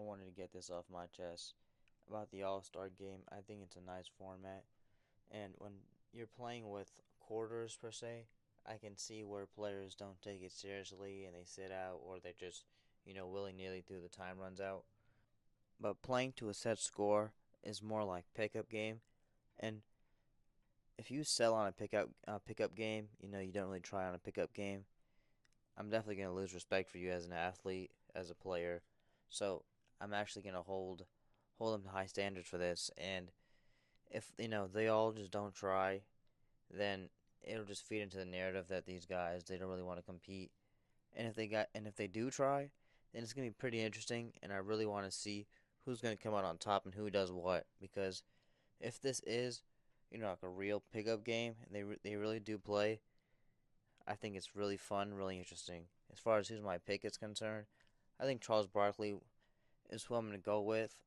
wanted to get this off my chest about the All-Star game. I think it's a nice format, and when you're playing with quarters per se, I can see where players don't take it seriously and they sit out or they just, willy-nilly till the time runs out. But playing to a set score is more like pickup game, and if you sell on a pickup game, you don't really try on a pickup game. I'm definitely gonna lose respect for you as an athlete, as a player. So I'm actually gonna hold them to high standards for this. And if they all just don't try, then it'll just feed into the narrative that these guys they don't really want to compete. And if they do try, then it's gonna be pretty interesting. And I really want to see who's gonna come out on top and who does what. Because if this is, like a real pickup game and they really do play, I think it's really fun, really interesting. As far as who's my pick is concerned, I think Charles Barkley is who I'm going to go with.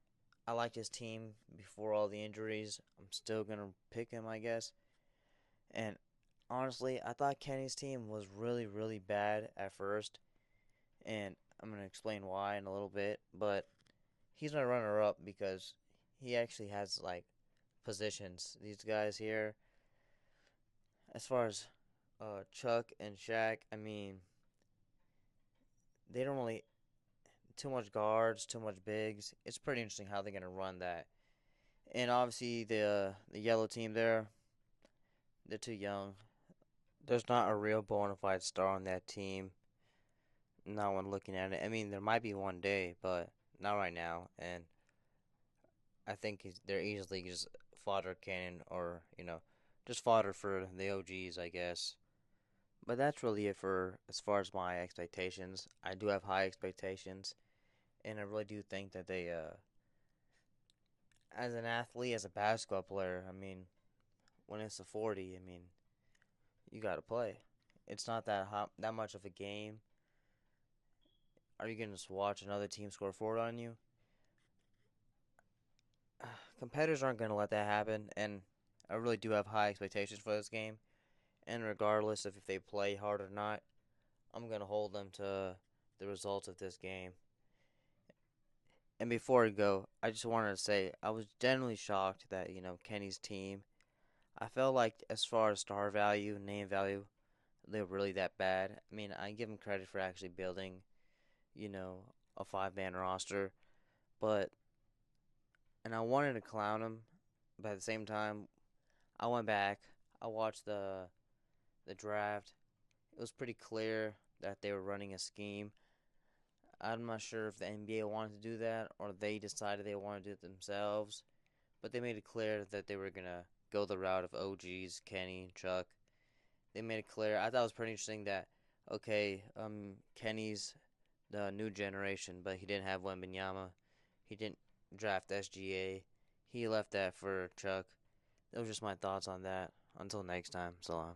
I liked his team before all the injuries. I'm still going to pick him, I guess. And honestly, I thought Kenny's team was really, really bad at first. And I'm going to explain why in a little bit. But he's my runner up because he actually has, like, positions. These guys here, as far as Chuck and Shaq, I mean, they don't really too much guards, too much bigs. It's pretty interesting how they're gonna run that. And obviously the yellow team there, they're too young. There's not a real bona fide star on that team. No one looking at it. I mean, there might be one day, but not right now. And I think they're easily just fodder cannon or just fodder for the OGs, I guess. But that's really it for as far as my expectations. I do have high expectations, and I really do think that they, as an athlete, as a basketball player, I mean, when it's a 40, I mean, you got to play. It's not that much of a game. Are you gonna just watch another team score 40 on you? Competitors aren't gonna let that happen, and I really do have high expectations for this game. And regardless of if they play hard or not, I'm gonna hold them to the results of this game. And before I go, I just wanted to say I was genuinely shocked that, Kenny's team, I felt like as far as star value, name value, they were really that bad. I mean, I give them credit for actually building, a five-man roster, but and I wanted to clown them, but at the same time, I went back, I watched the draft. It was pretty clear that they were running a scheme. I'm not sure if the NBA wanted to do that or they decided they wanted to do it themselves, but they made it clear that they were gonna go the route of OGs, Kenny, Chuck. They made it clear. I thought it was pretty interesting that okay, Kenny's the new generation, but he didn't have Wembanyama. He didn't draft SGA. He left that for Chuck. Those are just my thoughts on that. Until next time, so long.